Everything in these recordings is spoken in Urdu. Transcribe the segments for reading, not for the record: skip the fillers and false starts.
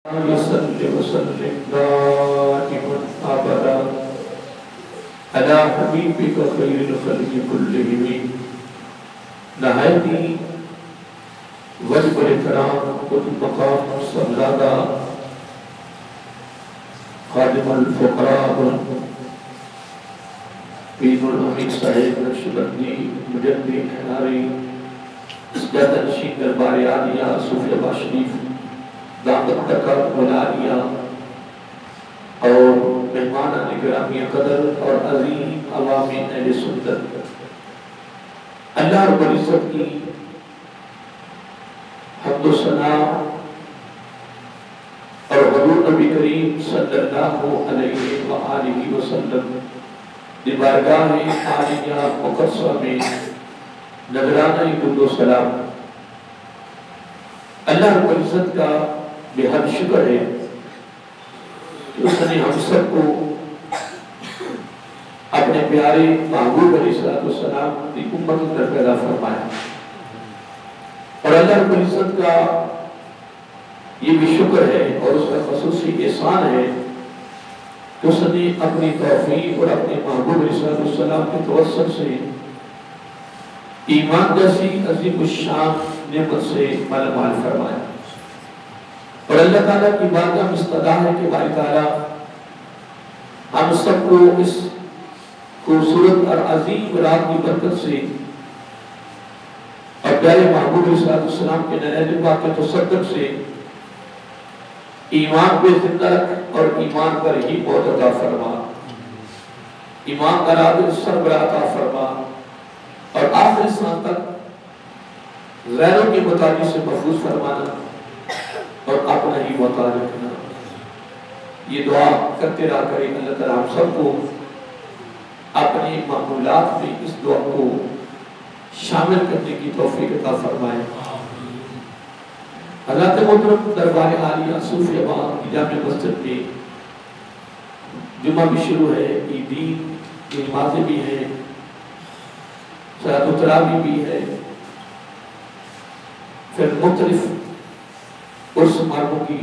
وسلم وسلم دائما ابدا على حبيبك خير الخلق كلهم نهايتي وجب الكرام قطب مقام صلادا خادم الفقراء بين الأمين سعيد نقشبندی مجدد حناری سجادہ نشین دربار عالیہ صوفیہ باشریف دعوت تکات ولانیہ اور مہمان گرامی قدر اور عظیم عوام اہل سنت اللہ رب العزت کی حمد و ثنا اور حضور نبی کریم صلی اللہ علیہ وآلہ وسلم دی بارگاہ عالیہ مقدسہ میں نذرانہ درود و سلام اللہ رب العزت کا بے حد شکر ہے کہ اس نے ہم سب کو اپنے پیارے محبوب علیہ السلام کی امت اندر پیدا فرمایا اور اللہ رب العزت کا یہ بھی شکر ہے اور اس کا خصوصی احسان ہے کہ اس نے اپنی توفیق اور اپنے محبوب علیہ السلام کے توسط سے ایمان جیسی عظیم الشان نعمت سے مالا مال فرمایا اور اللہ تعالیٰ کی بارگاہ میں استدعا ہے کہ باری تعالیٰ ہم سب کو اس خوبصورت اور عظیم رات کی برکت سے اور پیارے محبوب علیہ السلام کے ننید پاک کے تصدق سے ایمان پہ زندہ رکھ اور ایمان پر ہی موت عطا فرما ایمان کا رادل سربراہ عطا فرما اور آخر سال تک غیروں کے مطالعے سے محفوظ فرمانا اور اپنا ہی وطا رکھنا یہ دعا کرتے رہا کریں اللہ تعالیٰ ہم سب کو اپنے معمولات میں اس دعا کو شامل کرنے کی توفیق عطا فرمائے حضرت محترم دربار عالیہ صوفیہ کی جامع مسجد میں جمعہ بھی شروع ہے عیدین کی نمازیں بھی ہیں صلاۃ التراویح بھی ہے پھر مختلف عرس مرموں کی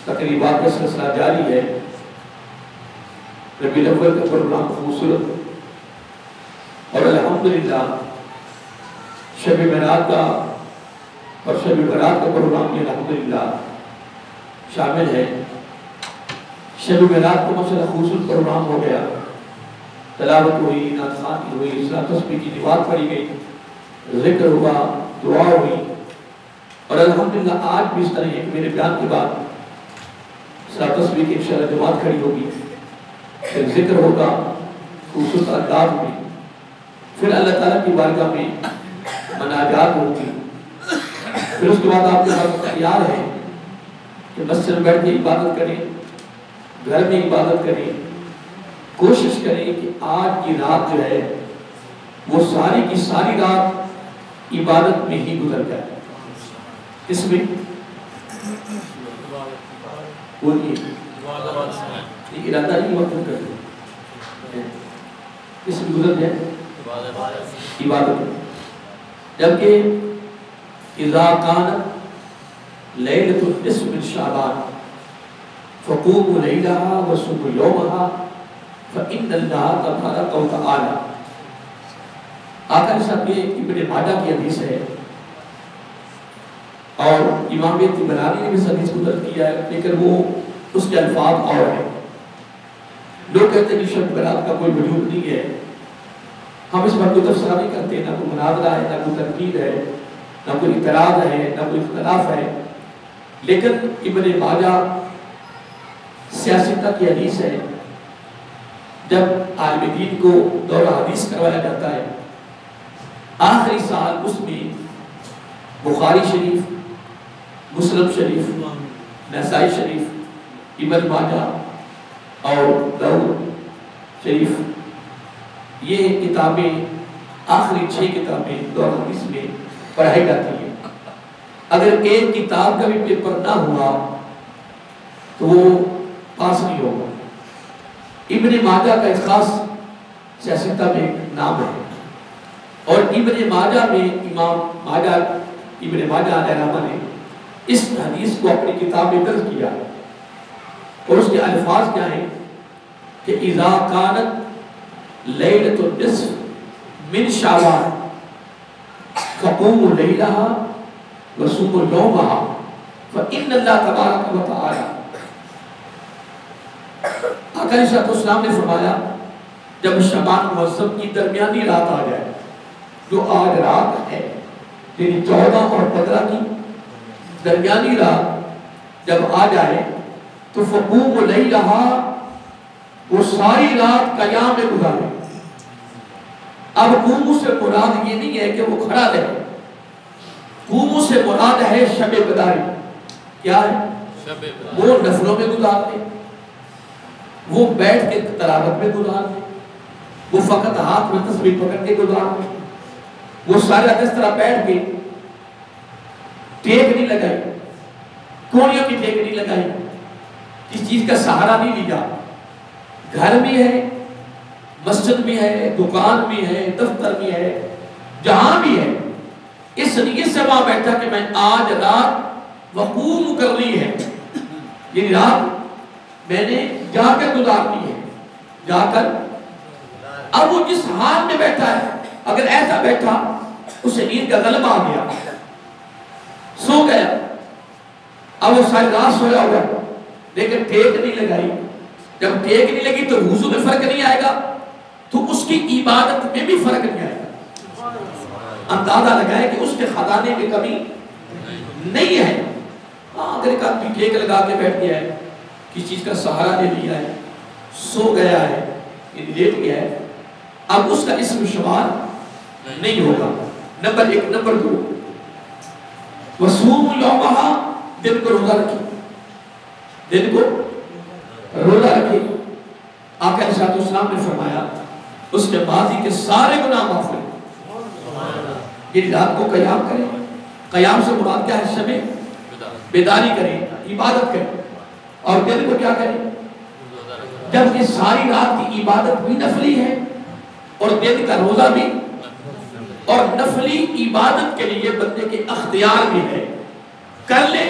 تقریبات کا سلسلہ جاری ہے ربیع الاول کا پروگرام خوبصورت اور الحمدللہ شب معراج کا اور شب برات کا پروگرام بھی الحمدللہ شامل ہے شب معراج کا ماشاءاللہ خوبصورت پروگرام ہو گیا تلاوت ہوئی نعت خوانی ہوئی صلاۃ تسبیح کی نماز پڑھی گئی ذکر ہوا دعا ہوئی اور الحمدللہ آج بھی اس طرح ہے کہ میرے بیان کے بعد صلاۃ تسبیح کی انشاءاللہ جماعت کھڑی ہوگی پھر ذکر ہوگا خوبصورت انداز میں پھر اللہ تعالیٰ کی بارگاہ میں مناجات ہوگی پھر اس کے بعد آپ کے پاس تیار ہے کہ مسجد میں بیٹھ کے عبادت کریں گھر میں عبادت کریں کوشش کریں کہ آج کی رات جو ہے وہ ساری کی ساری رات عبادت میں ہی گزر جائے اس میں بولیے ارادہ نہیں وقت کر دیں اس میں گزر جائے عبادت جبکہ اذا کانت لیلۃ النصف من شعبان فقوموا لیلها وصوموا یومها فإن اللہ تبارک و تعالی آقا صاحب یہ ابن ماجہ کی حدیث ہے اور امام طبرانی نے بھی اس حدیث کو درج کیا ہے لیکن وہ اس کے الفاظ اور ہیں لوگ کہتے ہیں کہ شب برات کا کوئی وجود نہیں ہے ہم اس پر کوئی تفسیر نہیں کرتے نہ کوئی مناظرہ ہے نہ کوئی تنقید ہے نہ کوئی اعتراض ہے نہ کوئی اختلاف ہے لیکن ابن ماجہ سیاستہ کی حدیث ہے جب عالم دین کو دورہ حدیث کروایا جاتا ہے آخری سال اس میں بخاری شریف مسلم شریف نسائی شریف ابن ماجہ اور داؤد شریف یہ کتابیں آخری 6 کتابیں دورہ حدیث میں پڑھائی جاتی ہیں اگر ایک کتاب کا بھی پیپر نہ ہوا تو وہ پاس نہیں ہوگا ابن ماجہ کا ایک خاص سیاستہ میں ایک نام ہے اور ابن ماجہ میں امام ماجہ ابن ماجہ علیہ رحمہ نے اس حدیث کو اپنی کتاب میں درج کیا اور اس کے الفاظ کیا ہیں کہ اذا كانت لیلۃ النصف من شعبان فقوموا لیلها وصوموا یومها فإن اللہ تبارک و تعالی، آقا علیہ السلام نے فرمایا جب شعبان معظم کی درمیانی رات آ جائے، جو آج رات ہے یعنی 14 اور 15 کی درمیانی رات جب آ جائے تو فقوم لیلہا، وہ ساری رات قیام میں گزارے۔ اب قوموں سے مراد یہ نہیں ہے کہ وہ کھڑا رہے، قوموں سے مراد ہے شب بیداری۔ کیا ہے؟ وہ نفلوں میں گزار دے، وہ بیٹھ کے تلاوت میں گزار دے، وہ فقط ہاتھ میں تسبیح پکڑ کے گزار دے، وہ سارا اس طرح بیٹھ کے ٹیک نہیں لگائی، کونیوں کی ٹیک نہیں لگائی، کس چیز کا سہارا نہیں لیا، گھر میں ہے، مسجد میں ہے، دکان میں ہے، دفتر میں ہے، جہاں بھی ہے، اس نیت سے وہاں بیٹھا کہ میں آج رات وقوم کرنی ہے، یہ رات میں نے جا کر گزارنی ہے، جا کر۔ اب وہ جس حال میں بیٹھا ہے، اگر ایسا بیٹھا اسے نیند کا غلبہ آ گیا، سو گیا، اب وہ ساری رات سویا ہوا لیکن ٹیک نہیں لگائی، جب ٹیک نہیں لگی تو وضو میں فرق نہیں آئے گا، تو اس کی عبادت میں بھی فرق نہیں آئے گا۔ اندازہ لگائے کہ اس کے خزانے میں کمی نہیں ہے۔ اگر ایک آدمی ٹیک لگا کے بیٹھ گیا ہے، کسی چیز کا سہارا لے لیا ہے، سو گیا ہے، لیٹ گیا ہے، اب اس کا اسم شمار نہیں ہوگا۔ نمبر 1۔ نمبر 2، وصوم یومہا، دن کو روزہ رکھیں، دن کو روزہ رکھیں۔ آقا علیہ السلام نے فرمایا اس کے ماضی کے سارے گناہ معاف کریں۔ یہ رات کو قیام کریں، قیام سے مراد کیا ہے؟ شب بیداری کریں، عبادت کریں، اور دن کو کیا کریں؟ جب یہ ساری رات کی عبادت بھی نفلی ہے اور دن کا روزہ بھی، اور نفلی عبادت کے لیے بندے کے اختیار بھی ہے، کر لے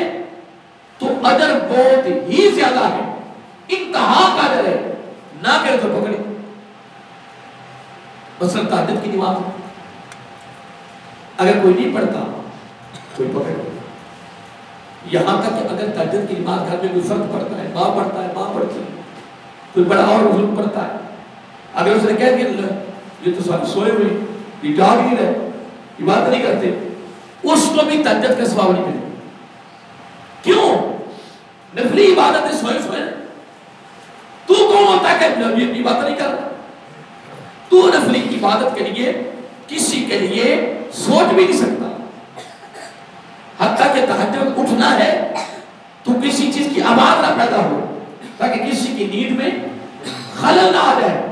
تو اجر بہت ہی زیادہ ہے، انتہا کا اجر ہے، نہ کرے تو پکڑے۔ مثلا تہجد کی نماز اگر کوئی نہیں پڑھتا کوئی پکڑے، یہاں تک کہ اگر تہجد کی نماز گھر میں کوئی فرد پڑھتا ہے، ماں پڑھتا ہے، ماں پڑھتی ہے، کوئی بڑا اور بزرگ پڑھتا ہے، اگر اس نے کہہ دیا یہ تو سب سوئے ہوئے، یہ جاگ نہیں رہے، عبادت نہیں کرتے، اس کو بھی تہجد کا ثواب نہیں ملے۔ کیوں؟ نفلی عبادت ہے، سوئے سوئے، تو کون ہوتا ہے کہ عبادت نہیں کرتا؟ تو نفلی عبادت کے لیے کسی کے لیے سوچ بھی نہیں سکتا، حتیٰ کہ تہجد اٹھنا ہے تو کسی چیز کی آواز نہ پیدا ہو تاکہ کسی کی نیند میں خلل نہ آ جائے۔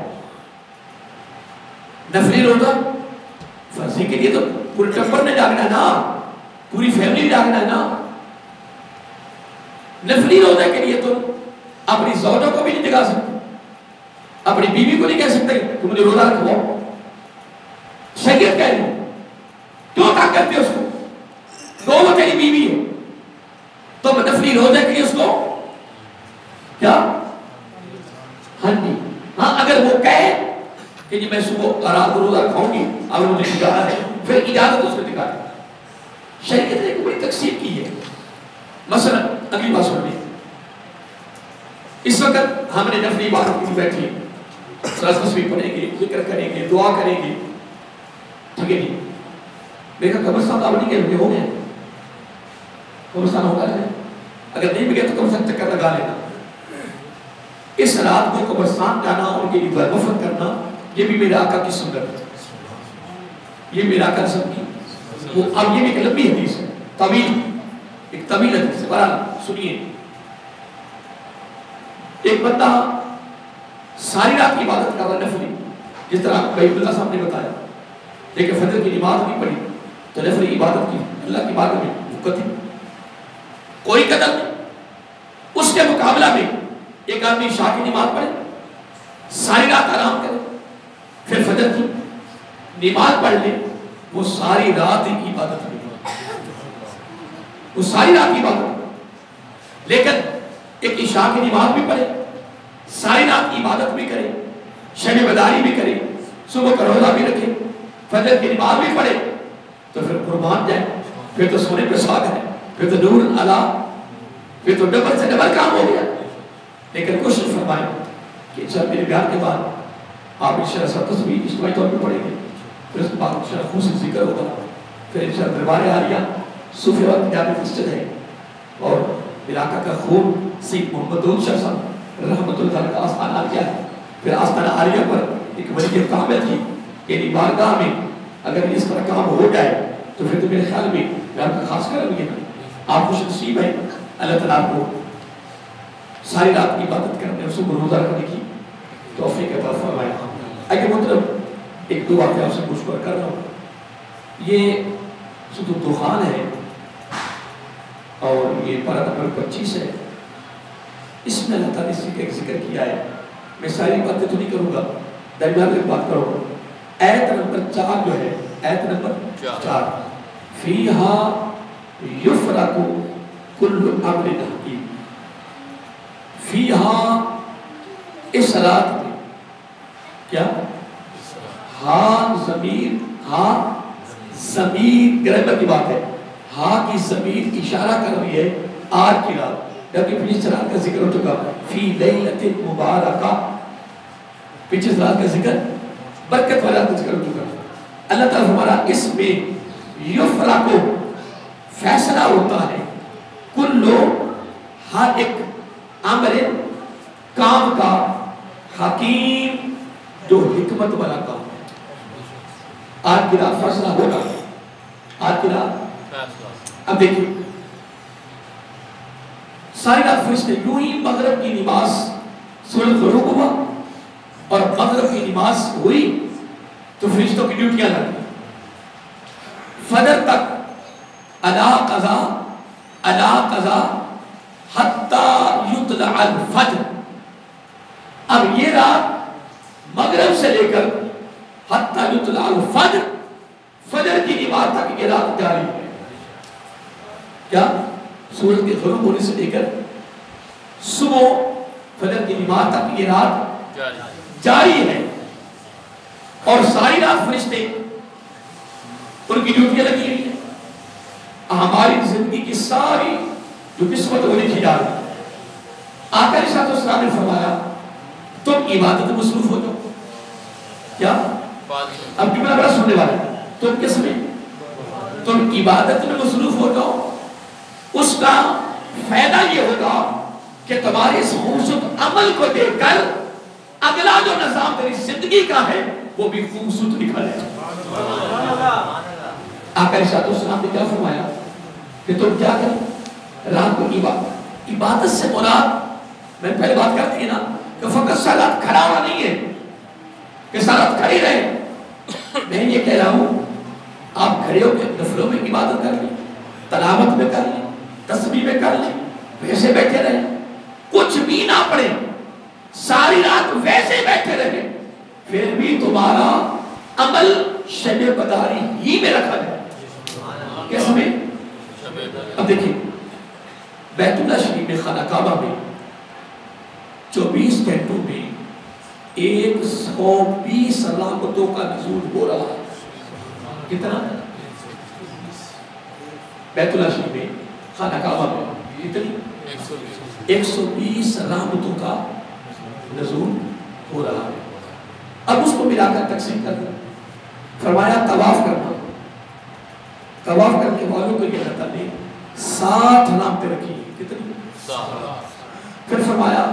نفلی روزہ فرضی کے لیے تو پورے ٹبر نے جاگنا ہے نا، پوری فیملی جاگنا ہے نا۔ نفلی روزہ کے لیے تم اپنی زوجہ کو بھی نہیں جگا سکتے، اپنی بیوی کو نہیں کہہ سکتے کہ مجھے روزہ رکھواؤ، شریعت کہہ رہی ہے، کیوں تنگ کرتے اس کو؟ وہ تیری بیوی ہے، تم نفلی روزہ کے لیے اس کو کیا؟ ہاں جی، ہاں اگر وہ کہے کہ جی میں صبح رات کو روزہ رکھاؤں گی، اگر مجھے اجازت ہے، پھر اجازت اس نے دکھا دی۔ شریعت نے ایک بڑی تقسیم کی ہے۔ مثلا اگلی بات سن لیں، اس وقت ہم نے نفلی عبادت کی بیٹھی، سورۃ تسبیح پڑھیں گے، ذکر کریں گے، دعا کریں گے، ٹھیک ہے جی؟ دیکھا قبرستان آپ نہیں کہتے ہو گئے، قبرستان ہوگا ہے، اگر نہیں بھی گئے تو قبرستان چکر لگا لینا۔ اس رات کو قبرستان جانا، ان کے لیے دعا وفد کرنا، یہ بھی میرے آقا کی سنت ہے، یہ میرے آقا کی وہ۔ اب یہ بھی ایک لمبی حدیث ہے، طویل، ایک طویل حدیث ہے، بہرحال سنیے۔ ایک بندہ ساری رات کی عبادت کر رہا نفلی، جس طرح بھائی اللہ صاحب نے بتایا، لیکن فجر کی نماز نہیں پڑھی تو نفلی عبادت کی، اللہ کی عبادت میں وقت ہی کوئی قدر نہیں۔ اس کے مقابلہ میں ایک آدمی شاہ کی نماز پڑھے، ساری رات آرام کرے، پھر فجر کی نماز پڑھ لے، وہ ساری رات ہی عبادت میں۔ وہ ساری رات عبادت کرے، لیکن ایک عشاء کی نماز بھی پڑھے، ساری رات عبادت بھی کرے، شب بیداری بھی کرے، صبح کا روزہ بھی رکھے، فجر کی نماز بھی پڑھے، تو پھر قربان جائے، پھر تو سونے پہ سواگ ہے، پھر تو نور علا، پھر تو ڈبل سے ڈبل کام ہو گیا۔ لیکن کوشش فرمائیں کہ جب میرے بیان کے بعد آپ انشاءاللہ سب تصویر اجتماعی طور پہ پڑھیں گے، پھر اس کے بعد انشاءاللہ خصوصی ذکر ہوگا، پھر انشاءاللہ دربار عالیہ صوفی وقت جامع مسجد ہے، اور علاقہ کا خون سید محمد دود شاہ صاحب رحمۃ اللہ تعالیٰ کا آستانہ عالیہ ہے۔ پھر آستانہ عالیہ پر ایک ولی کامل تھی، یعنی بارگاہ میں اگر اس طرح کام ہو جائے تو پھر تو میرے خیال میں آپ کا خاص کرم یہ ہے، آپ خوش نصیب ہیں، اللہ تعالیٰ آپ کو ساری رات کی عبادت کرنے اور صبح روزہ رکھنے کی توفیق عطا فرمائے۔ اگر مطلب ایک دو واقعہ آپ سے پوچھ کر رہا ہوں، یہ سورۃ الدخان ہے اور یہ پارہ نمبر 25 ہے، اس میں اللہ تعالیٰ نے ایک ذکر کیا ہے، میں ساری باتیں تو نہیں کروں گا، درمیان میں بات کروں گا۔ آیت نمبر 4 جو ہے، آیت نمبر 4، فیہا یفرق کل امر حکیم، فیہا اس رات میں کیا ہاں ضمیر، ہاں ضمیر گرامر کی بات ہے، ہاں کی ضمیر اشارہ کر رہی ہے آج کی رات، جبکہ پچھلی رات کا ذکر ہو چکا فی لیلۃ مبارکہ، پچھلی رات کا ذکر برکت والا کا ذکر ہو چکا۔ اللہ تعالیٰ ہمارا اس میں یفرق فیصلہ ہوتا ہے کلو ہر ایک امر کام کا، حکیم جو حکمت والا کام ہے۔ آج کی رات فیصلہ ہوگا، آج کی رات اب دیکھیں ساری رات فرشتے یوں ہی مغرب کی نماز سورۃ غروب ہوا اور مغرب کی نماز ہوئی تو فرشتوں کی ڈیوٹیاں لگی، فجر تک ادا قضا ادا قضا حتی یطلع الفجر۔ اب یہ رات مغرب سے لے کر حتی یطلع الفجر، فجر کی نماز تک یہ رات جاری ہے۔ کیا سورج کے غروب ہونے سے لے کر صبح فجر کی نماز تک یہ رات جاری ہے، اور ساری رات فرشتے ان کی ڈیوٹیاں لگی ہوئی ہیں۔ ہماری زندگی کی ساری جو قسمت وہ لکھی جا رہی ہے۔ آقا علیہ السلام نے فرمایا تم عبادت میں مصروف ہو جاؤ، کیا اب جملہ بڑا سننے والا ہے، تم کس میں؟ تم عبادت میں مصروف ہو جاؤ، اس کا فائدہ یہ ہوگا کہ تمہارے اس خوبصورت عمل کو دیکھ کر اگلا جو نظام تیری زندگی کا ہے وہ بھی خوبصورت نکل ہے۔ آقا علیہ السلام نے کیا فرمایا کہ تم کیا کریں رات کو عبادت سے مراد، میں پہلے بات کرتی نا کہ فقط سالات کھڑا ہوا نہیں ہے کہ سالات کھڑی رہے، میں یہ کہہ رہا ہوں آپ کھڑے ہو کے نفلوں میں عبادت کر لیں، تلاوت میں کر لیں، تسبیح میں کر لیں، ویسے بیٹھے رہیں، کچھ بھی نہ پڑھیں، ساری رات ویسے بیٹھے رہیں، پھر بھی تمہارا عمل شب بیداری ہی میں رکھا ہے۔ کس میں؟ اب دیکھیں بیت اللہ شریف میں خانہ کعبہ میں 24 گھنٹوں میں 120 رحمتوں کا نزول ہو رہا ہے۔ کتنا؟ بیت اللہ شریف میں خانہ کعبہ میں کتنی؟ 120 رحمتوں کا نزول ہو رہا ہے۔ اب اس کو ملا کر تقسیم کرنا، فرمایا طواف کرنا، طواف کرنے والوں کو یہ اللہ تعالیٰ نے 60 علامتیں رکھی، کتنی؟ پھر فرمایا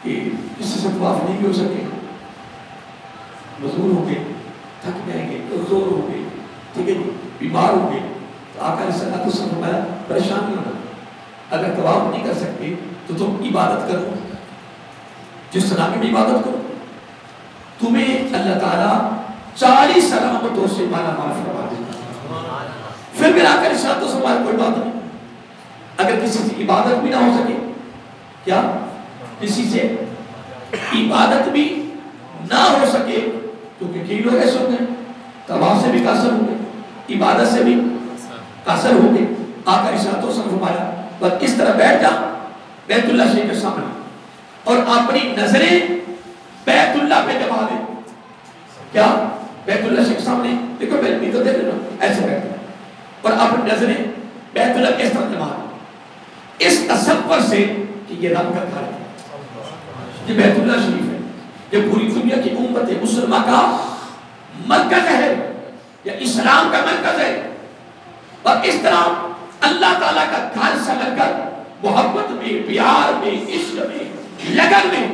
کہ کسی سے طواف نہیں بھی ہو سکے، مزدور ہوں گے، تھک جائیں گے، کمزور ہوں گے، ٹھیک ہے جی، بیمار ہوں گے، تو آقا علیہ السلام کو فرمایا پریشان نہیں ہونا، اگر طواف نہیں کر سکتے تو تم عبادت کرو، جس طرح کی بھی عبادت کرو، تمہیں اللہ تعالیٰ 40 علامتوں سے مالا مال فرما دے گا۔ پھر میرا آقا علیہ السلام کوئی بات نہیں، اگر کسی سے عبادت بھی نہ ہو سکے، کیا کسی سے عبادت بھی نہ ہو سکے، کیونکہ کئی لوگ ایسے ہوں گے طواف سے بھی قاصر ہوں گے، عبادت سے بھی قاصر ہوں گے، آقا ارشاد و فرمایا بس اس طرح بیٹھ جا بیت اللہ شریف کے سامنے اور اپنی نظریں بیت اللہ پہ جما دے. کیا بیت اللہ شریف کے سامنے دیکھو میں تو دیکھ رہا ایسے بیٹھ اور اپنی نظریں بیت اللہ کس طرح جما دے اس تصور سے کہ یہ رب کا گھر ہے, یہ بیت اللہ شریف ہے, یہ پوری دنیا کی امت مسلمہ کا مرکز ہے, یہ اسلام کا مرکز ہے. اور اس طرح اللہ تعالیٰ کا گھر سمجھ کر محبت میں, پیار میں, عشق میں, لگن میں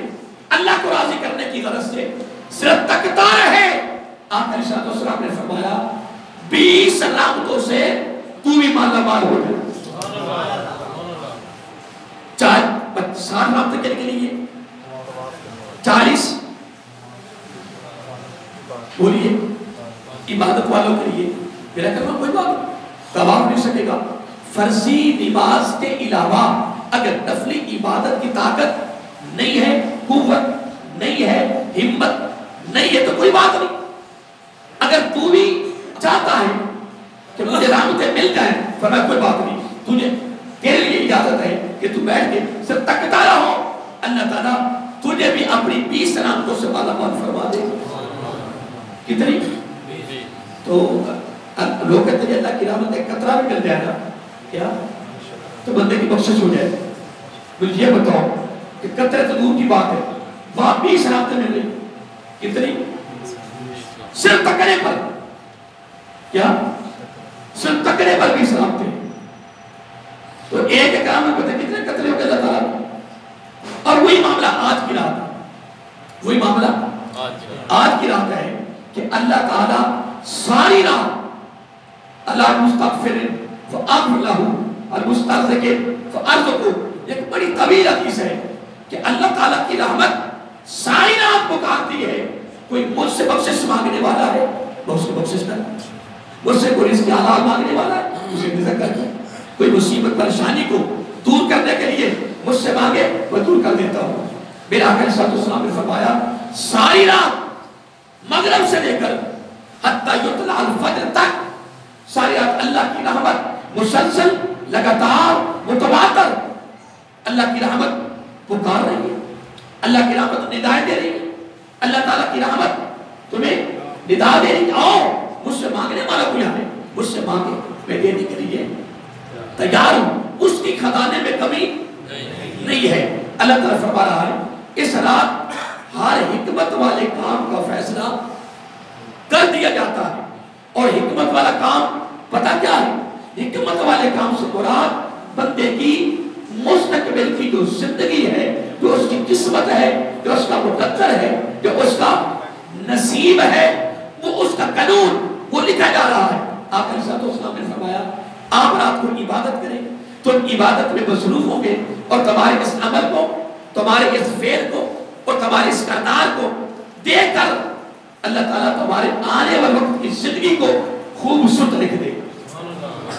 اللہ کو راضی کرنے کی غرض سے صرف تکتا رہے. آقا علیہ السلام نے فرمایا 20 رحمتوں سے تو بھی مالا مال ہو جائے. 60 رحمتیں کے لیے 40 بولیے عبادت والوں کے لیے میرا کلمہ کوئی بات طواف نہیں سکے گا. فرضی نماز کے علاوہ اگر نفلی عبادت کی طاقت نہیں ہے, قوت نہیں ہے, ہمت نہیں ہے تو کوئی بات نہیں. اگر تو بھی چاہتا ہے کہ مجھے رحمتیں مل جائیں فرمایا کوئی بات نہیں, تجھے تیرے لیے اجازت ہے کہ تو بیٹھ کے صرف تکتا رہو, اللہ تعالیٰ تجھے بھی اپنی 20 رحمتوں سے مالا مال فرما دے. کتنی تو لوگ کہتے ہیں اللہ کی رحمت ایک قطرہ بھی مل جائے نا کیا تو بندے کی بخشش ہو جائے. مجھے یہ بتاؤ کہ قطرے تو دور کی بات ہے, وہاں 20 رحمتیں مل رہی. کتنی صرف تکڑے پر, کیا صرف تکڑے پر 20 رحمتیں. تو ایک کام میں پتہ کتنے قطرے ہو گئے اللہ تعالیٰ. اور وہی معاملہ آج کی رات ہے, وہی معاملہ آج کی رات ہے کہ اللہ تعالیٰ ساری رات اللہ مستغفر فاغفر له المسترزق فارزقه, ایک بڑی طویل حدیث ہے کہ اللہ تعالیٰ کی رحمت ساری رات پکارتی ہے. کوئی مجھ سے بخشش مانگنے والا ہے میں اس کو بخشش کر, مجھ سے کوئی رزق حلال مانگنے والا ہے اسے رزق کر, کوئی مصیبت پریشانی کو دور کرنے کے لیے مجھ سے مانگے میں دور کر دیتا ہوں. میرے آقا صلی اللہ علیہ وسلم نے فرمایا ساری رات مغرب سے لے کر حتی یطلع الفجر تک ساری رات اللہ کی رحمت مسلسل لگاتار متواتر اللہ کی رحمت پکار رہی ہے, اللہ کی رحمت ندائیں دے رہی ہے, اللہ تعالیٰ کی رحمت تمہیں ندا دے رہی ہے آؤ مجھ سے مانگنے والا کوئی ہے, مجھ سے مانگے میں دینے کے لیے تیار ہوں, اس کی خزانے میں کمی نہیں ہے. اللہ تعالیٰ فرما رہا ہے اس رات ہر حکمت والے کام کا فیصلہ کر دیا جاتا ہے. اور حکمت والا کام پتہ کیا ہے؟ حکمت والے کام سے مراد بندے کی مستقبل کی جو زندگی ہے, جو اس کی قسمت ہے, جو اس کا مقدر ہے, جو اس کا نصیب ہے, وہ اس کا قانون وہ لکھا جا رہا ہے. آقا علیہ السلام نے فرمایا آپ رات کو عبادت کریں, تم عبادت میں مصروف ہوں گے اور تمہارے اس عمل کو, تمہارے اس فعل کو اور تمہارے اس کردار کو دیکھ کر اللہ تعالیٰ تمہارے آنے والے وقت کی زندگی کو خوبصورت لکھ دے.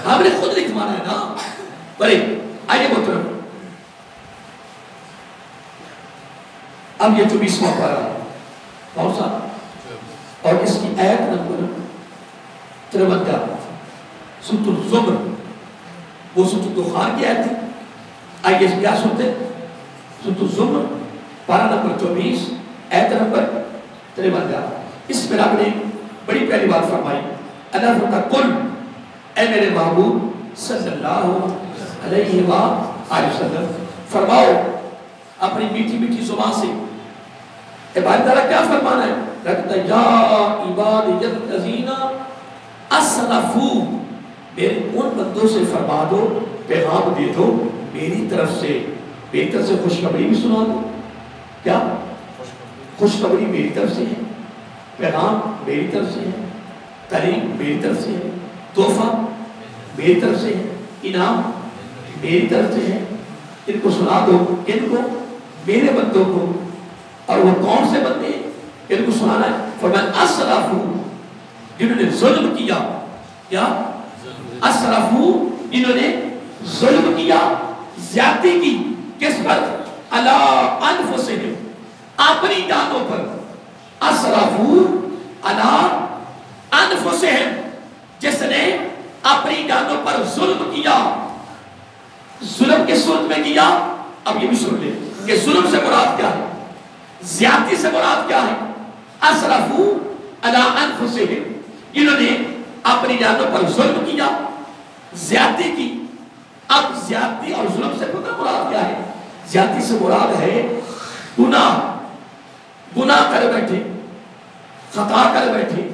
ہم نے خود لکھوانا ہے نا. بڑے آئیے محترم, اب یہ 24واں پارہ کون سا اور اس کی آیت نمبر 53 سورۃ الزمر, وہ سورۃ الدخان کی آیت تھی. آئیے اس کیا سنتے سورۃ الزمر پارہ نمبر 24 آیت نمبر 53. اس میں آپ نے بڑی پیاری بات فرمائی. اللہ فرماتا قل اے میرے محبوب صلی اللہ علیہ وآلہ وسلم فرماؤ اپنی میٹھی میٹھی زبان سے. عبادت تعالیٰ کیا فرمانا ہے؟ رکھتا یا عبادی الذین اسرفوا, میرے ان بندوں سے فرما دو, پیغام دے دو میری طرف سے خوشخبری بھی سنا دو. کیا خوشخبری میری طرف سے ہے, پیغام میری طرف سے ہے, تعلیم میری طرف سے ہے, تحفہ میری طرف سے ہے, انعام میری طرف سے ہے. ان کو سنا دو, ان کو میرے بندوں کو. اور وہ کون سے بندے ہیں ان کو سنانا ہے؟ فرمایا اسرفوا, جنہوں نے ظلم کیا. کیا اسرفوا, جنہوں نے ظلم کیا, زیادتی کی. کس پر؟ علی انفسہم, اپنی جانوں پر. اسرفوا علی انفسہم, جس نے اپنی جانوں پر ظلم کیا, ظلم کی صورت میں کیا. اب یہ بھی سن لے کہ ظلم سے مراد کیا ہے, زیادتی سے مراد کیا ہے. اسرفوا علی انفسہم, انہوں نے اپنی جانوں پر ظلم کیا, زیادتی کی. اب زیادتی اور ظلم سے مراد کیا ہے. زیادتی سے مراد ہے گناہ کر بیٹھے, خطا کر بیٹھے.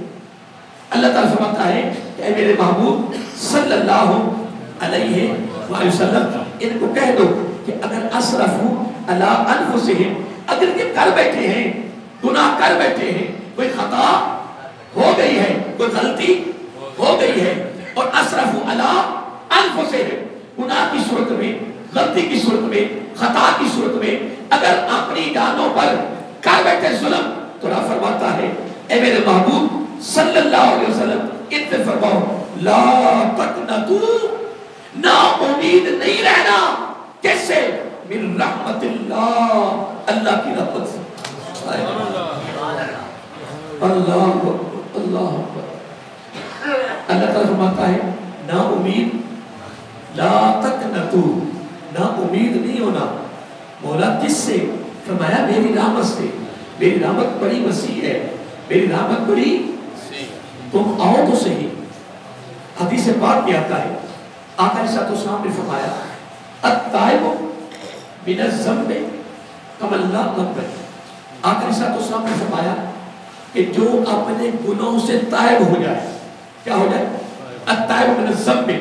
اللہ تعالیٰ فرماتا ہے کہ اے میرے محبوب صلی اللہ علیہ وآلہ وسلم ان کو کہہ دو کہ اگر اسرفوا علی انفسہم, اگر یہ کر بیٹھے ہیں, گناہ کر بیٹھے ہیں, کوئی خطا ہو گئی ہے, کوئی غلطی ہو گئی ہے, اور اسرفوا علی انفسہم, گناہ کی صورت میں, غلطی کی صورت میں, خطا کی صورت میں اگر اپنی جانوں پر کر بیٹھے ظلم, تو اللہ فرماتا ہے اے میرے محبوب صلی اللہ علیہ وسلم ان سے فرماؤ لا تقنطوا, نا امید نہیں رہنا. کیسے؟ من رحمت اللہ, اللہ کی رحمت سے. اللہ اللہ اللہ تعالیٰ فرماتا ہے نا امید, لا تقنطوا, نا امید نہیں ہونا. مولا کس سے؟ فرمایا میری رحمت سے. میری رحمت بڑی وسیع ہے, میری رحمت بڑی, تم آؤ تو صحیح. حدیث پاک میں آتا ہے آقا علیہ السلام نے فرمایا التائب من الذنب کمن لا ذنب. آقا علیہ السلام نے فرمایا کہ جو اپنے گناہوں سے تائب ہو جائے, کیا ہو جائے؟ التائب من الذنب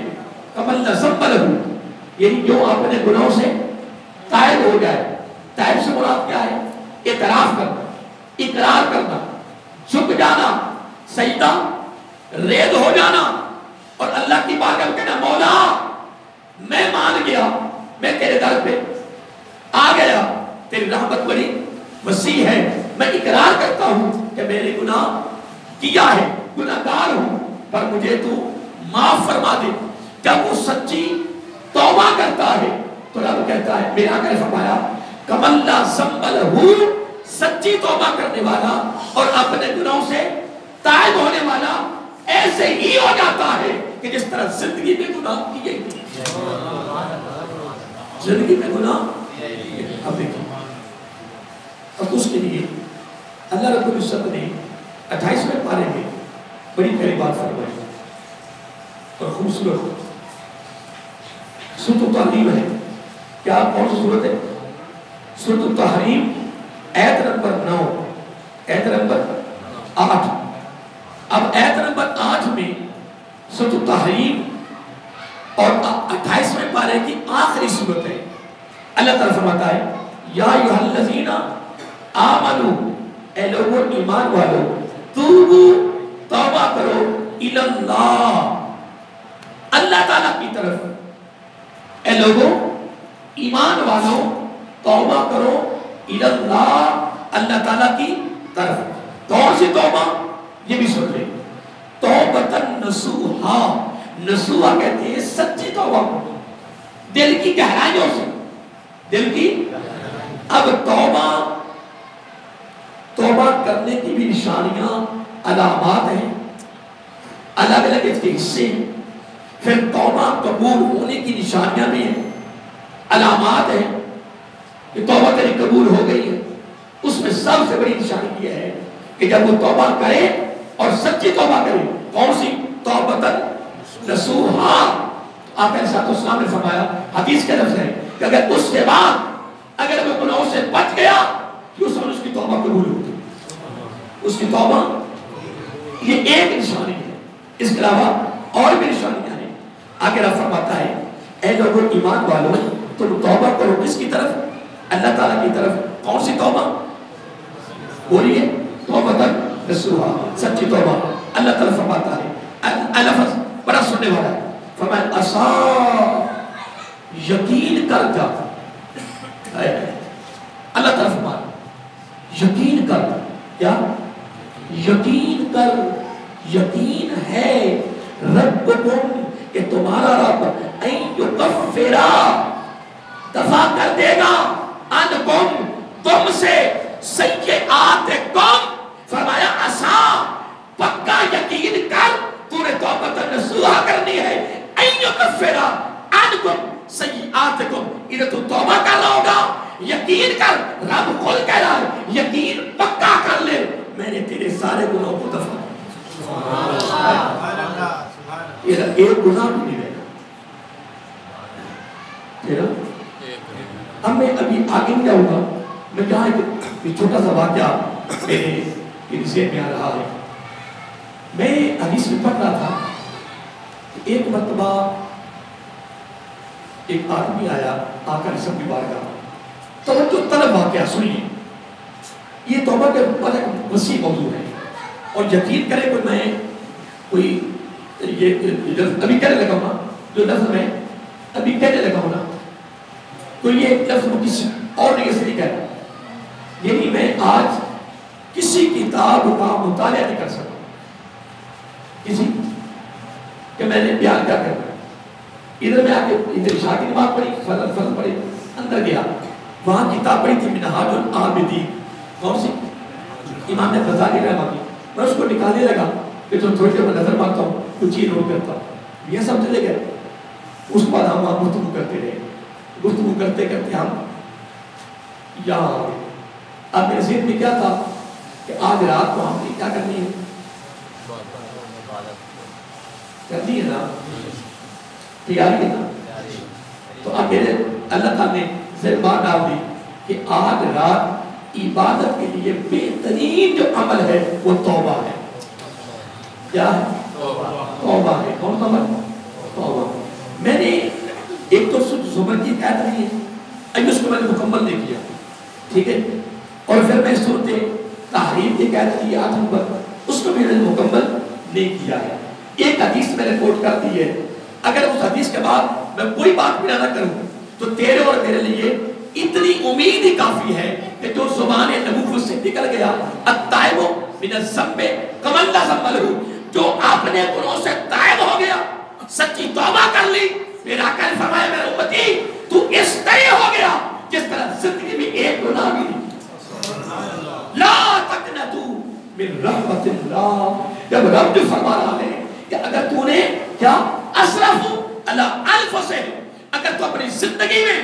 کمن لا ذنب له, یعنی جو اپنے گناہوں سے تائب ہو جائے. تائب سے مراد کیا ہے؟ اعتراف کرنا, اقرار کرنا, جھک جانا, سجدہ ریز ہو جانا, اور اللہ کی بارگاہ میں کہنا مولا میں مان گیا, میں تیرے در پہ آ گیا, تیری رحمت بڑی وسیع ہے, میں اقرار کرتا ہوں کہ میں نے گناہ کیا ہے, گناہگار ہوں, پر مجھے تو معاف فرما دے. جب وہ سچی توبہ کرتا ہے تو رب کہتا ہے, میرا آقا نے فرمایا کمن لا ذنب لہ, سچی توبہ کرنے والا اور اپنے گناہوں سے تائب ہونے والا ایسے ہی ہو جاتا ہے کہ جس طرح زندگی میں گناہ کیے گئے. زندگی میں گناہ. اب دیکھیں, اب اس کے لیے اللہ رب العزت نے 28ویں پارے میں بڑی پیاری بات فرمائی اور خوبصورت سورۃ التحریم ہے. کیا کون سی سورت ہے؟ سورۃ التحریم آیت نمبر 9, آیت نمبر 8. اب آیت نمبر 8 میں سورۃ التحریم اور 28ویں پارے کی آخری سورت ہے. اللہ تعالیٰ فرماتا ہے یا ایھا الذین آمنوا, اے لوگوں ایمان والو, توبو, توبہ کرو, الی اللہ, اللہ تعالیٰ کی طرف. اے لوگوں ایمان والو توبہ کرو, الی اللہ, اللہ تعالیٰ کی طرف. کون سی توبہ؟ یہ بھی سن لیں. توبۃ نصوحا, نصوحا کہتے ہیں سچی توبہ, دل کی گہرائیوں سے, دل کی. اب توبہ کرنے کی بھی نشانیاں, علامات ہیں, الگ الگ اس کے حصے ہیں. پھر توبہ قبول ہونے کی نشانیاں بھی ہیں, علامات ہیں کہ توبہ تیری قبول ہو گئی ہے. اس میں سب سے بڑی نشانی یہ ہے کہ جب وہ توبہ کرے اور سچی توبہ کرے. کون سی؟ توبۃ نصوحا. آقا علیہ السلام نے فرمایا, حدیث کے لفظ ہے کہ اگر اس کے بعد اگر وہ گناہوں سے بچ گیا تو اس کی توبہ قبول ہوگی. اس کی توبہ, یہ ایک نشانی ہے. اس کے علاوہ اور بھی نشانیاں ہیں. آگے رب فرماتا ہے اے لوگوں ایمان والو, تم توبہ کرو کس کی طرف؟ اللہ تعالیٰ کی طرف. کون سی توبہ؟ بولیے, توبۃ نصوحا, سچی توبہ. اللہ تعالیٰ فرماتا ہے, لفظ بڑا سننے والا ہے, فرمایا عسا, یقین کر جا. اللہ تعالیٰ فرماتا یقین کر. کیا یقین کر؟ یقین ہے ربکم, کہ تمہارا رب این یکفرا, دفع کر دے گا, عنکم, تم سے, سیئاتکم. فرمایا عسا, پکا یقین کر, تو نے توبۃ نصوحا کرنی ہے, این یکفرا عنکم سیئاتکم آتکم، ادھر تو توبہ کر رہا ہوگا، یقین کر، رب خود کہہ رہا ہے یقین پکا کر لے میں نے تیرے سارے گناہوں کو دفع کیا، ایک گناہ بھی نہیں رہے گا۔ اب میں ابھی آگے کیا ہوگا، میں جہاں ایک چھوٹا سا واقعہ میرے ذہن میں آ رہا ہے۔ میں حدیث میں پڑھ رہا تھا کہ ایک مرتبہ ایک آدمی آیا، آ کر رسم کی بارگاہ، توجہ طلب واقعہ سنیے، یہ توبہ کے اوپر ایک وسیع موضوع ہے، اور یقین کرے کوئی میں کوئی یہ ابھی کہنے لگا ہوں جو لفظ میں ابھی کہنے لگا ہوں نا، تو یہ لفظ میں کسی اور نگہ سے نہیں کہہ رہا، یعنی میں آج کسی کتاب کا مطالعہ نہیں کر سکتا کسی کہ میں نے بیان کیا کرنا ہے۔ ادھر میں آ کے ادھر عشاء کی نماز پڑھی، فضل پڑھی، اندر گیا، وہاں کتاب پڑھی تھی منہاج العابدین، کون سی؟ امام غزالی رحمہ کی، میں اس کو نکالنے لگا کہ جو تھوڑی دیر میں نظر مارتا ہوں کچھ چیز نوٹ کرتا ہوں، یہ سب چلے گئے۔ اس کے بعد ہم وہاں گفتگو کرتے رہے، گفتگو کرتے کرتے ہم یار اب میرے ذہن میں کیا تھا کہ آج رات کو ہم نے کیا کرنی ہے، کرنی ہے نا، تیاری ہے نا، تو اب میرے اللہ تعالیٰ نے ذہن بات ڈال دی کہ آج رات عبادت کے لیے بہترین جو عمل ہے وہ توبہ ہے۔ کیا ہے؟ توبہ ہے۔ کون سا عمل؟ توبہ۔ میں نے ایک تو زمر کی قید نہیں ہے، ابھی اس کو میں نے مکمل نہیں کیا، ٹھیک ہے، اور پھر میں صورت تحریم کی قید کی 8 نمبر، اس کو بھی میں نے مکمل نہیں کیا ہے۔ ایک حدیث میں نے کوٹ کر دی ہے، اگر اس حدیث کے بعد میں کوئی بات بھی نہ کروں تو تیرے اور میرے لیے اتنی امید ہی کافی ہے کہ جو زبان نبوت سے نکل گیا، التائب من الذنب کمن لا ذنب لہ، جو اپنے گناہوں سے تائب ہو گیا، سچی توبہ کر لی، میرا آقا نے فرمایا میرے امتی تو اس طرح ہو گیا جس طرح زندگی میں ایک گناہ بھی نہیں۔ لا تقنطوا من رحمت اللہ، جب رب جو فرما رہا ہے کہ اگر تو نے کیا اسرف علی انفسہم، اگر تو اپنی زندگی میں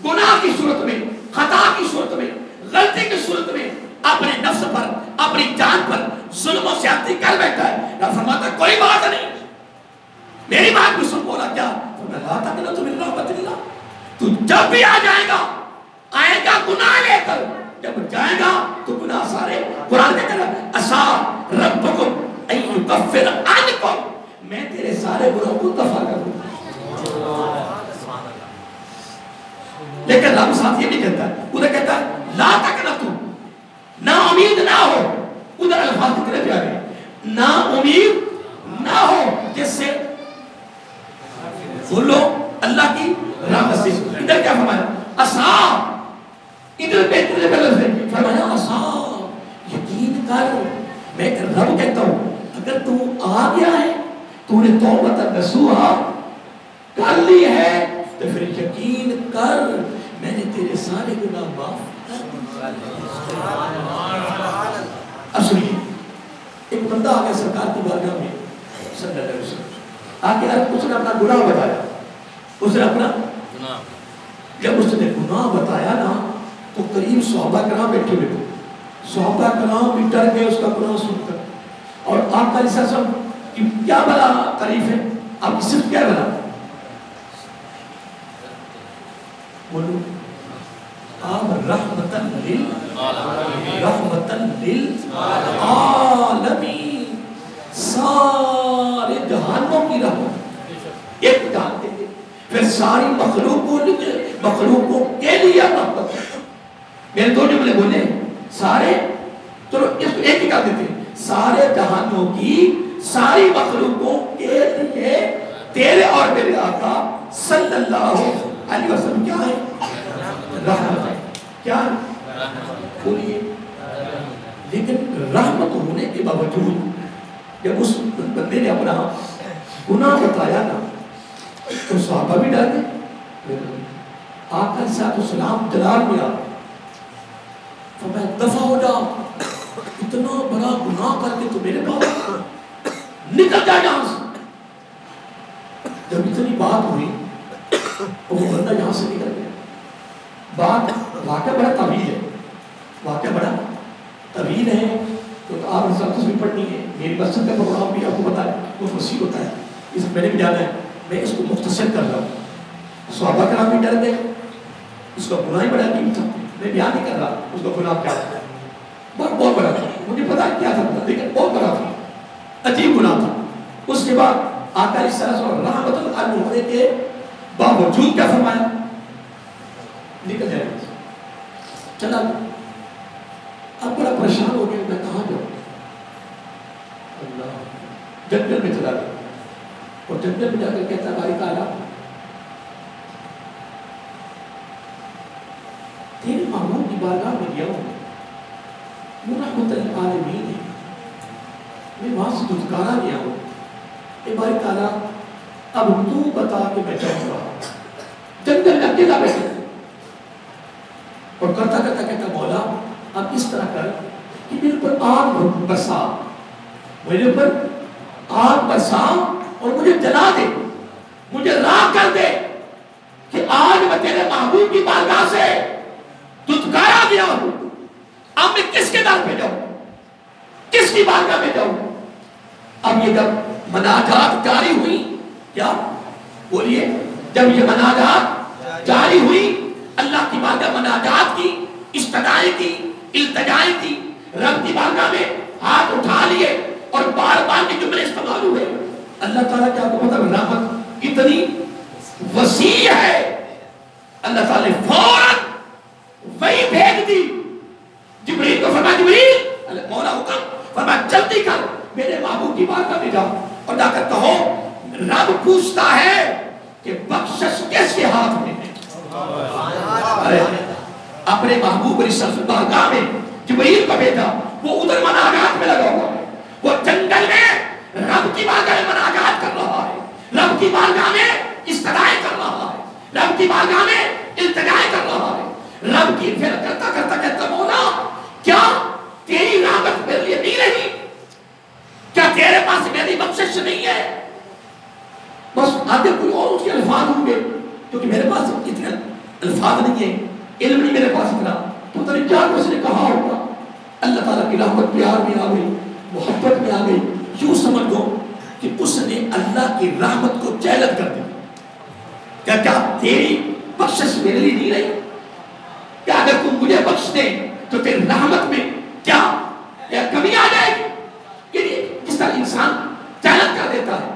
گناہ کی صورت میں، خطا کی صورت میں، غلطی کی صورت میں اپنے نفس پر، اپنی جان پر ظلم و زیادتی کر بیٹھا ہے، رب فرماتا ہے کوئی بات نہیں، میری بات بھی سن۔ بولا کیا؟ لا تقنطوا من رحمت اللہ، تو جب بھی آ جائے گا، آئے گا گناہ لے کر، جب جائے گا تو گناہ سارے قرآن میں کہنا عسا ربکم ان یکفر عنکم، میں تیرے سارے گناہوں کو دفع کر دوں۔ لیکن رب ساتھ یہ نہیں کہتا ہے، ادھر کہتا ہے لا تقنطوا، نا امید نہ ہو، ادھر الفاظ کتنے پیارے ہیں، نا امید نہ ہو، جس سے بولو اللہ کی رحمت سے۔ ادھر کیا فرمایا؟ عسا، ادھر بہتر لفظ ہے، فرمایا عسا، یقین کر، میں رب کہتا ہوں اگر تو آ گیا ہے، تو نے توبہ نصوحا کر لی ہے، تو پھر یقین کر میں نے تیرے سارے گناہ معاف کر دیے۔ اب سنیے، ایک بندہ آ گیا سرکار کی بارگاہ میں صلی اللہ علیہ وسلم، آگے اس نے اپنا گناہ بتایا، اس نے اپنا گناہ، جب اس نے گناہ بتایا نا تو قریب صحابہ کرام بیٹھے ہوئے تھے، صحابہ کرام بھی ڈر گئے اس کا گناہ سن کر، اور آپ کا علیہ السلام کی کیا بلا تعریف ہے، آپ کی صرف کیا بلا، بولو آپ رحمتاً للعالمین، سارے جہانوں کی رحمت، ایک جانتے ہیں، پھر ساری مخلوقوں کے لیے رحمت۔ میرے دو جملے بولے، سارے، چلو اس کو ایک ہی کر دیتے ہیں، سارے جہانوں کی ساری مخلوقوں کے لیے تیرے اور میرے آقا صلی اللہ علیہ وسلم کیا ہے؟ رحمت ہے۔ کیا بولیے؟ لیکن رحمت ہونے کے باوجود جب اس بندے نے اپنا گناہ بتایا نا تو صحابہ بھی ڈر گئے، آقا علیہ السلام جلال میں آ فرمایا دفع ہو جا، اتنا بڑا گناہ کر کے تو میرے پاس نکل جا یہاں سے۔ جب اتنی بات ہوئی اور وہ بندہ یہاں سے نکل گیا. بات واقعہ بڑا طویل ہے, واقعہ بڑا طویل ہے, تو آپ رسالت بھی پڑھنی ہے. میری مسجد کا پروگرام بھی آپ کو پتا ہے وہ وسیع ہوتا ہے, اس میں نے بھی جانا ہے. میں اس کو مختصر کر رہا ہوں. صحابہ کرام بھی ڈر گئے, اس کا گناہ ہی بڑا عظیم تھا. میں بیان نہیں کر رہا اس کا گناہ کیا تھا, بہت بڑا تھا, مجھے پتا کیا تھا, لیکن بہت بڑا تھا, عجیب گناہ تھا. اس کے بعد آقا علیہ السلام رحمت اللہ ہونے کے باوجود کیا فرمایا, نکل جائے. چلا اب بڑا پریشان ہو گیا, میں کہاں جاؤں. اللہ, جنگل میں چلا گیا, اور جنگل میں جا کر کہتا ہے باری تعالیٰ تیرے معمول کی بارگاہ میں گیا ہوں, وہ رحمت للعالمین ہے, میں وہاں سے دھتکارا گیا ہوں. اے باری تعالیٰ اب تو بتا کہ میں جاؤں گا. جنگل میں اکیلا بیٹھا اور کرتا کرتا کہتا مولا اب اس طرح کر کہ میرے پر آگ برسا, میرے پر آگ برسا اور مجھے جلا دے, مجھے راہ کر دے کہ آج میں تیرے محبوب کی بارگاہ سے دھتکارا گیا ہوں. اب میں کس کے در پہ جاؤں, کس کی بارگاہ میں جاؤں. اب یہ جب مناجات جاری ہوئی, کیا بولیے, جب یہ مناجات جاری ہوئی, اللہ کی بارگاہ مناجات کی, استدعائیں کی, التجائیں کی, رب کی بارگاہ میں ہاتھ اٹھا لیے اور بار بار کے جملے استعمال ہوئے. اللہ تعالیٰ کیا آپ کو پتہ ہے رحمت اتنی وسیع ہے, اللہ تعالیٰ نے فوراً وہی بھیج دی. جبریل کو فرمایا جبریل, مولا حکم فرمایا جلدی کر میرے محبوب کی بارگاہ میں جاؤ اور جا کر کہو رب پوچھتا ہے کہ بخشش کس کے ہاتھ میں ہے. اپنے محبوب کی بارگاہ میں جبریل کو بھیجا, وہ ادھر مناجات میں لگا ہوا ہے, وہ جنگل میں رب کی بارگاہ میں مناجات کر رہا ہے, رب کی بارگاہ میں استدعائیں کر رہا ہے, رب کی بارگاہ میں التجائیں کر رہا ہے. رب کی پھر کرتا کرتا کہتا مولا کیا تیری رحمت میرے لیے نہیں رہی, کیا تیرے پاس میری بخشش نہیں ہے. بس آگے کوئی اور اس کے الفاظ ہوں گے, کیونکہ میرے پاس اتنے الفاظ نہیں ہیں, علم نہیں میرے پاس اتنا, تو پتہ نہیں کیا اس نے کہا ہوگا. اللہ تعالیٰ کی رحمت پیار میں آ گئی, محبت میں آ گئی. یوں سمجھ دو کہ اس نے اللہ کی رحمت کو چیلنج کر دیا. کیا تیری بخشش میرے لیے نہیں رہی, کیا اگر تم مجھے بخش دے تو تیری رحمت میں کیا کمی آ جائے گی. جس طرح انسان چیلنج کر دیتا ہے,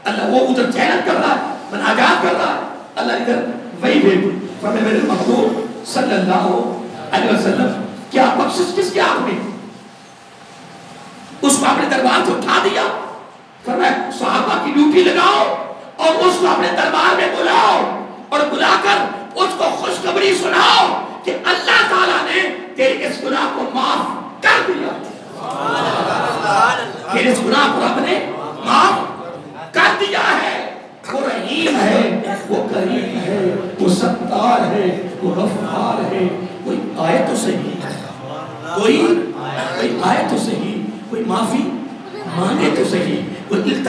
اللہ وہ ادھر چیلنج کر رہا ہے, مناجات کر رہا ہے, اللہ ادھر وہی بھیج فرمائے میرے محبوب صلی اللہ علیہ وسلم کیا بخشش کس کے ہاتھ میں. اس کو اپنے دربار سے اٹھا دیا, فرمایا صحابہ کی ڈیوٹی لگاؤ اور اس کو اپنے دربار میں بلاؤ, اور بلا کر اس کو خوشخبری سناؤ کہ اللہ تعالیٰ نے تیرے اس گناہ کو معاف کر دیا. تیرے اس گناہ کو رب نے معاف کر دیا ہے. وہ رحیم ہے, وہ کریم ہے, وہ ستار ہے, وہ غفار ہے. کوئی آئے تو صحیح, کوئی آئے تو صحیح, کوئی معافی مانگے تو صحیح, کوئی